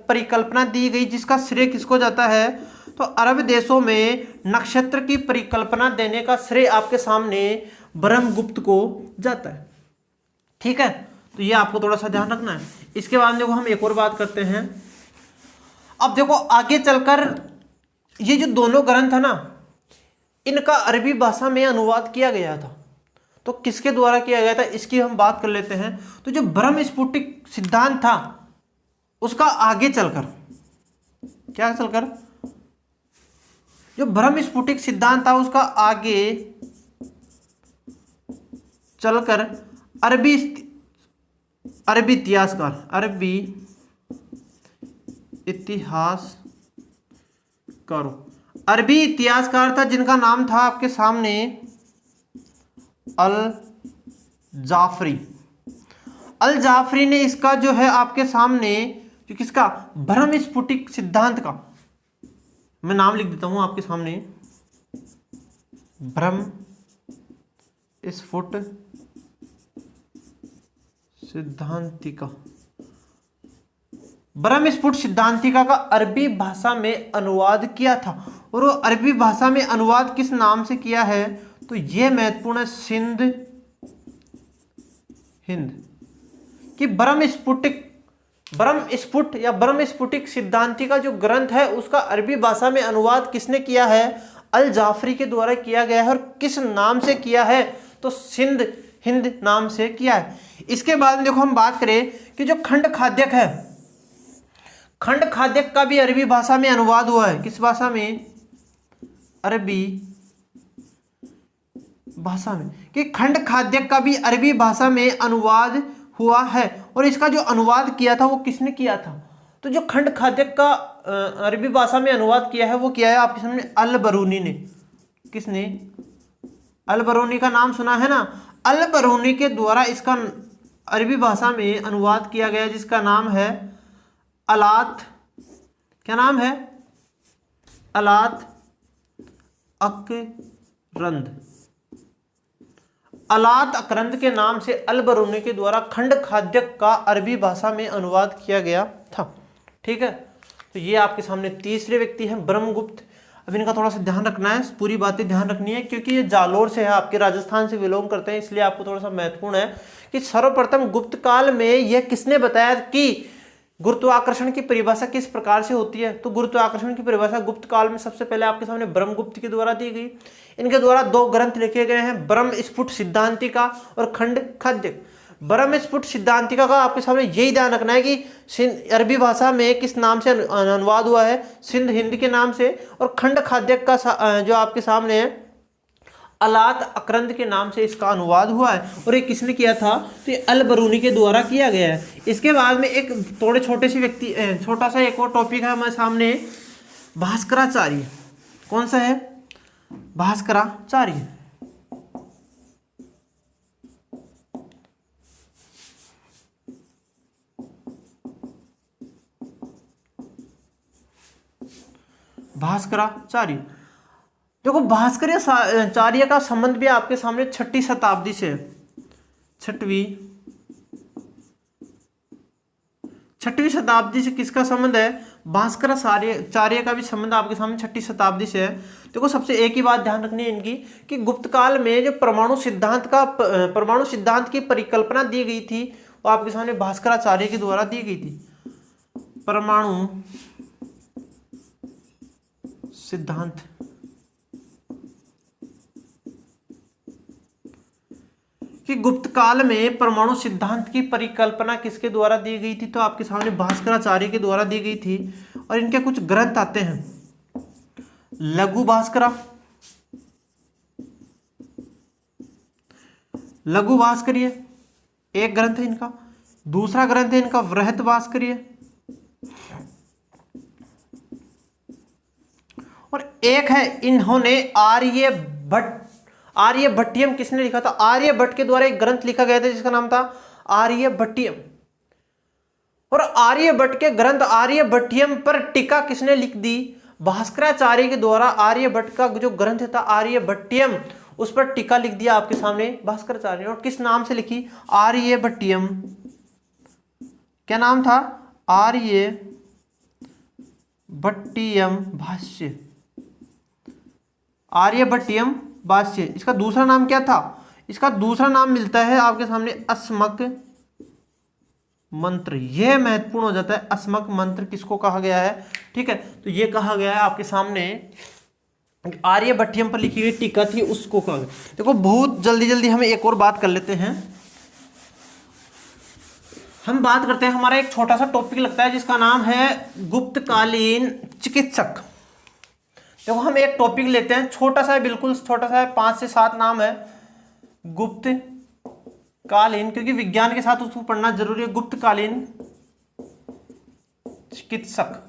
परिकल्पना दी गई, जिसका श्रेय किसको जाता है? तो अरब देशों में नक्षत्र की परिकल्पना देने का श्रेय आपके सामने ब्रह्मगुप्त को जाता है। ठीक है, तो ये आपको थोड़ा सा ध्यान रखना है। इसके बाद देखो हम एक और बात करते हैं। अब देखो आगे चलकर ये जो दोनों ग्रंथ है ना, इनका अरबी भाषा में अनुवाद किया गया था। तो किसके द्वारा किया गया था इसकी हम बात कर लेते हैं। तो जो ब्रह्म स्फुटिक सिद्धांत था उसका आगे चलकर, क्या चलकर, जो ब्रह्म स्फुटिक सिद्धांत था उसका आगे चलकर अरबी इतिहासकार, अरबी इतिहासकार था जिनका नाम था आपके सामने अल जाफरी ने इसका जो है आपके सामने जो किसका ब्रह्म स्फुटिक सिद्धांत का, मैं नाम लिख देता हूं आपके सामने, ब्रह्म स्फुट सिद्धांतिका, ब्रह्म स्फुट सिद्धांतिका का अरबी भाषा में अनुवाद किया था। और वो अरबी भाषा में अनुवाद किस नाम से किया है? तो ये महत्वपूर्ण है, सिंध हिंद कि ब्रह्म स्फुट या ब्रह्म स्फुटिक सिद्धांतिका जो ग्रंथ है उसका अरबी भाषा में अनुवाद किसने किया है? अल जाफरी के द्वारा किया गया है। और किस नाम से किया है? तो सिंध हिंद नाम से किया है। इसके बाद देखो हम बात करें कि जो खंड खाद्यक है, खंड खाद्यक का भी अरबी भाषा में अनुवाद हुआ है। किस भाषा में? अरबी भाषा में। कि खंड खाद्यक का भी अरबी भाषा में अनुवाद हुआ है। और इसका जो अनुवाद किया था वो किसने किया था? तो जो खंड खाद्यक का अरबी भाषा में अनुवाद किया है वो किया है आपके सामने अल बरूनी ने। किसने? अल बरूनी का नाम सुना है ना? अल बरूनी के द्वारा इसका अरबी भाषा में अनुवाद किया गया, जिसका नाम है अलात, क्या नाम है? अलात अकरंद। अलात अकरंद के नाम से अल बरूनी के द्वारा खंड खाद्यक का अरबी भाषा में अनुवाद किया गया था। ठीक है, तो ये आपके सामने तीसरे व्यक्ति हैं ब्रह्मगुप्त। अब इनका थोड़ा सा ध्यान रखना है, पूरी बातें ध्यान रखनी है क्योंकि ये जालोर से है, आपके राजस्थान से बिलोंग करते हैं, इसलिए आपको थोड़ा सा महत्वपूर्ण है कि सर्वप्रथम गुप्त काल में यह किसने बताया कि गुरुत्वाकर्षण की परिभाषा किस प्रकार से होती है। तो गुरुत्वाकर्षण की परिभाषा गुप्त काल में सबसे पहले आपके सामने ब्रह्मगुप्त के द्वारा दी गई। इनके द्वारा दो ग्रंथ लिखे गए हैं, ब्रह्म स्फुट सिद्धांतिका और खंड खाद्यक। ब्रह्म स्फुट सिद्धांतिका का आपके सामने यही ध्यान रखना है कि अरबी भाषा में किस नाम से अनुवाद हुआ है? सिंध हिंद के नाम से। और खंड खाद्यक का जो आपके सामने है अलात अकरंद के नाम से इसका अनुवाद हुआ है। और ये किसने किया था? तो ये अल बरूनी के द्वारा किया गया है। इसके बाद में एक थोड़े छोटे से व्यक्ति, छोटा सा एक और टॉपिक है हमारे सामने, भास्कराचार्य। कौन सा है? भास्कराचार्य। भास्कराचार्य देखो, भास्कराचार्य का संबंध भी आपके सामने 6वीं शताब्दी से है। 6वीं शताब्दी से किसका संबंध है? भास्कराचार्य का भी संबंध आपके सामने 6वीं शताब्दी से है। देखो सबसे एक ही बात ध्यान रखनी है इनकी कि गुप्त काल में जो परमाणु सिद्धांत की परिकल्पना दी गई थी वो आपके सामने भास्कराचार्य के द्वारा दी गई थी। परमाणु सिद्धांत कि गुप्त काल में परमाणु सिद्धांत की परिकल्पना किसके द्वारा दी गई थी? तो आपके सामने भास्कराचार्य के द्वारा दी गई थी। और इनके कुछ ग्रंथ आते हैं, लघु भास्कर्य एक ग्रंथ है इनका। दूसरा ग्रंथ है इनका वृहत भास्कर्य। और एक है इन्होंने आर्यभट्टियम किसने लिखा था? आर्यभट्ट के द्वारा एक ग्रंथ लिखा गया था जिसका नाम था आर्यभट्टियम। और आर्यभट्ट के ग्रंथ आर्यभट्टियम पर टीका किसने लिख दी? भास्कराचार्य के द्वारा आर्यभट्ट का जो ग्रंथ था आर्यभट्टियम, उस पर टीका लिख दिया आपके सामने भास्कराचार्य ने। और किस नाम से लिखी? आर्यभट्टियम। क्या नाम था? आर्यभट्टियम भाष्य। आर्यभट्टियम भाष्य। इसका दूसरा नाम क्या था? इसका दूसरा नाम मिलता है आपके सामने अस्मक मंत्र। यह महत्वपूर्ण हो जाता है। अस्मक मंत्र किसको कहा गया है? ठीक है, तो यह कहा गया है आपके सामने आर्यभट्टियम पर लिखी गई टीका थी उसको कहा गया। देखो बहुत जल्दी जल्दी हमें एक और बात कर लेते हैं। हम बात करते हैं, हमारा एक छोटा सा टॉपिक लगता है जिसका नाम है गुप्तकालीन चिकित्सक। देखो हम एक टॉपिक लेते हैं, छोटा सा है, बिल्कुल छोटा सा है, 5 से 7 नाम है। गुप्तकालीन, क्योंकि विज्ञान के साथ उसको पढ़ना जरूरी है। गुप्तकालीन चिकित्सक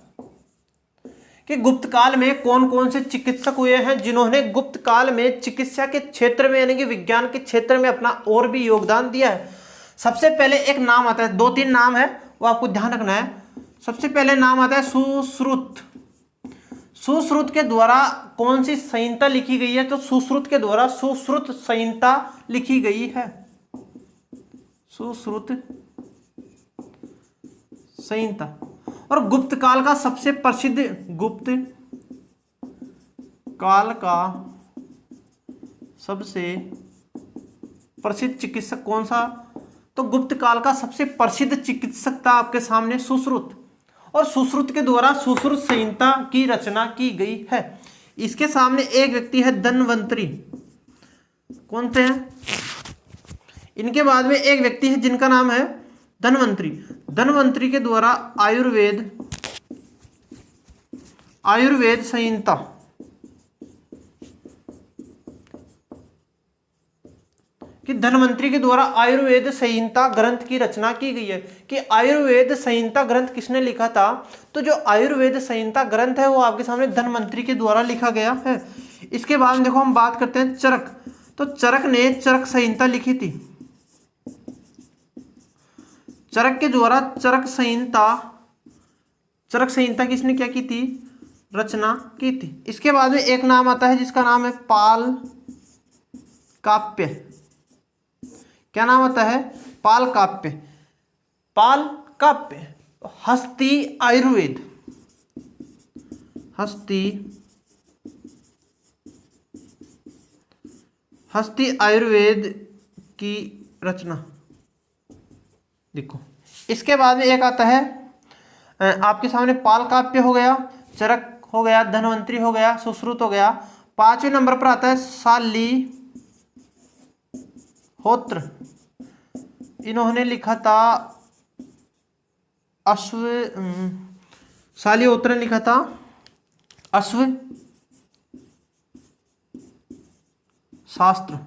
कि गुप्त काल में कौन कौन से चिकित्सक हुए हैं जिन्होंने गुप्त काल में चिकित्सा के क्षेत्र में यानी कि विज्ञान के क्षेत्र में अपना और भी योगदान दिया है। सबसे पहले एक नाम आता है, 2-3 नाम है वो आपको ध्यान रखना है। सबसे पहले नाम आता है सुश्रुत। सुश्रुत के द्वारा कौन सी संहिता लिखी गई है? तो सुश्रुत के द्वारा सुश्रुत संहिता लिखी गई है। सुश्रुत संहिता। और गुप्त काल का सबसे प्रसिद्ध, गुप्त काल का सबसे प्रसिद्ध चिकित्सक कौन सा? तो गुप्त काल का सबसे प्रसिद्ध चिकित्सक था आपके सामने सुश्रुत। और सुश्रुत के द्वारा सुश्रुत संहिता की रचना की गई है। इसके सामने एक व्यक्ति है धन्वंतरी। कौन थे? इनके बाद में एक व्यक्ति है जिनका नाम है धन्वंतरी। धन्वंतरी के द्वारा आयुर्वेद संहिता कि धन्वंतरी के द्वारा आयुर्वेद संहिता ग्रंथ की रचना की गई है। कि आयुर्वेद संहिता ग्रंथ किसने लिखा था? तो जो आयुर्वेद संहिता ग्रंथ है वो आपके सामने धन्वंतरी के द्वारा लिखा गया है। इसके बाद में देखो हम बात करते हैं चरक। तो चरक ने चरक संहिता लिखी थी। चरक के द्वारा चरक संहिता किसने क्या की थी? रचना की थी। इसके बाद में एक नाम आता है जिसका नाम है पाल काव्य। क्या नाम आता है? पाल काव्य। पाल काव्य हस्ती आयुर्वेद, हस्ती आयुर्वेद की रचना। देखो इसके बाद में एक आता है आपके सामने पाल काव्य हो गया, चरक हो गया, धन्वंतरी हो गया, सुश्रुत हो गया। 5वें नंबर पर आता है शालिहोत्र। इन्होंने लिखा था शालिहोत्र ने लिखा था अश्व शास्त्र।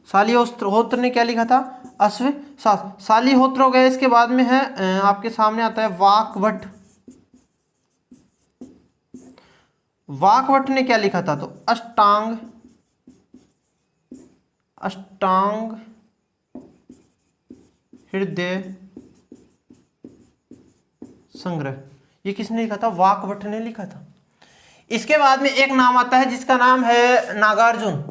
शालिहोत्र ने क्या लिखा था? अश्व शास्त्र। शालिहोत्र हो गया। इसके बाद में है आपके सामने आता है वाकभट। वाकभट ने क्या लिखा था? तो अष्टांग हृदय संग्रह। ये किसने लिखा था? वाकभट ने लिखा था। इसके बाद में एक नाम आता है जिसका नाम है नागार्जुन।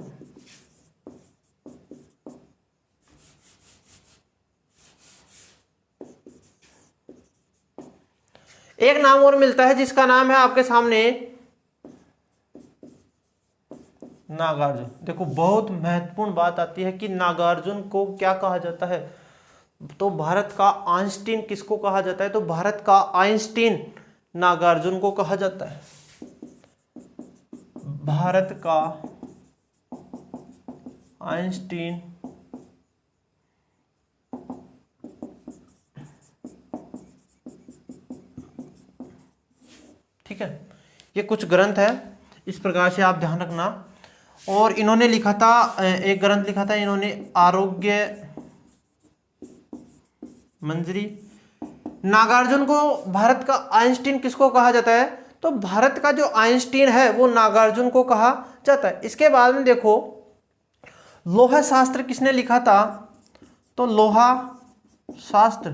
एक नाम और मिलता है जिसका नाम है आपके सामने नागार्जुन। देखो बहुत महत्वपूर्ण बात आती है कि नागार्जुन को क्या कहा जाता है? तो भारत का आइंस्टीन किसको कहा जाता है? तो भारत का आइंस्टीन नागार्जुन को कहा जाता है। भारत का आइंस्टीन ठीक है। ये कुछ ग्रंथ है, इस प्रकार से आप ध्यान रखना। और इन्होंने लिखा था, एक ग्रंथ लिखा था इन्होंने आरोग्य मंजरी। नागार्जुन को भारत का आइंस्टीन किसको कहा जाता है? तो भारत का जो आइंस्टीन है वो नागार्जुन को कहा जाता है। इसके बाद में देखो लोहा शास्त्र किसने लिखा था, तो लोहा शास्त्र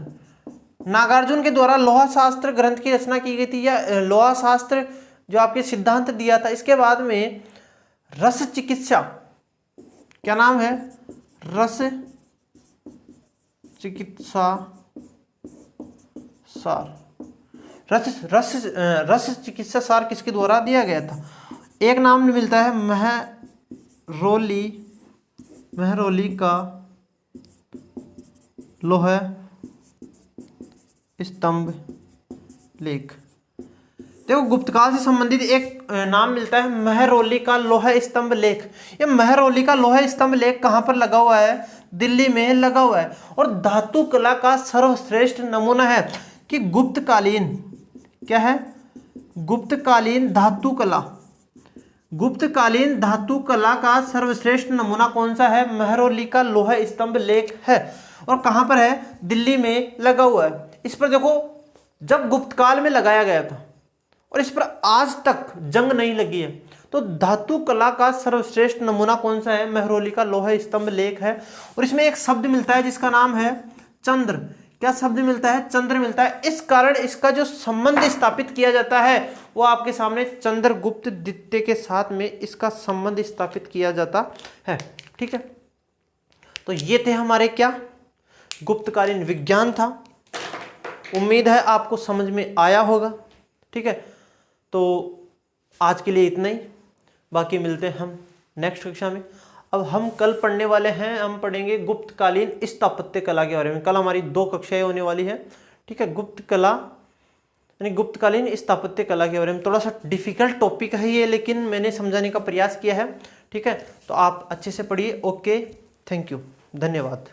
नागार्जुन के द्वारा लोहा शास्त्र ग्रंथ की रचना की गई थी, या लोहा शास्त्र जो आपके सिद्धांत दिया था। इसके बाद में रस चिकित्सा, क्या नाम है, रस चिकित्सा सार, रस चिकित्सा सार किसके द्वारा दिया गया था। एक नाम मिलता है महरौली का लोह स्तंभ लेख। देखो गुप्तकाल से संबंधित एक नाम मिलता है महरौली का लोह स्तंभ लेख। ये महरौली का लोह स्तंभ लेख कहाँ पर लगा हुआ है, दिल्ली में लगा हुआ है, और धातु कला का सर्वश्रेष्ठ नमूना है कि गुप्तकालीन, क्या है, गुप्तकालीन धातु कला का सर्वश्रेष्ठ नमूना कौन सा है, महरौली का लोह स्तंभ लेख है। और कहाँ पर है, दिल्ली में लगा हुआ है। इस पर देखो जब गुप्तकाल में लगाया गया था और इस पर आज तक जंग नहीं लगी है, तो धातु कला का सर्वश्रेष्ठ नमूना कौन सा है, महरौली का लोह स्तंभ लेख है। और इसमें एक शब्द मिलता है जिसका नाम है चंद्र। क्या शब्द मिलता है, चंद्र मिलता है। इस कारण इसका जो संबंध स्थापित किया जाता है वो आपके सामने चंद्रगुप्त द्वितीय के साथ में इसका संबंध स्थापित किया जाता है। ठीक है, तो ये थे हमारे क्या, गुप्तकालीन विज्ञान था। उम्मीद है आपको समझ में आया होगा। ठीक है, तो आज के लिए इतना ही, बाकी मिलते हैं हम नेक्स्ट कक्षा में। अब हम कल पढ़ने वाले हैं, हम पढ़ेंगे गुप्तकालीन स्थापत्य कला के बारे में। कल हमारी 2 कक्षाएं होने वाली है। ठीक है, गुप्त कला यानी गुप्तकालीन स्थापत्य कला के बारे में। थोड़ा सा डिफिकल्ट टॉपिक है ये, लेकिन मैंने समझाने का प्रयास किया है। ठीक है, तो आप अच्छे से पढ़िए। ओके, थैंक यू, धन्यवाद।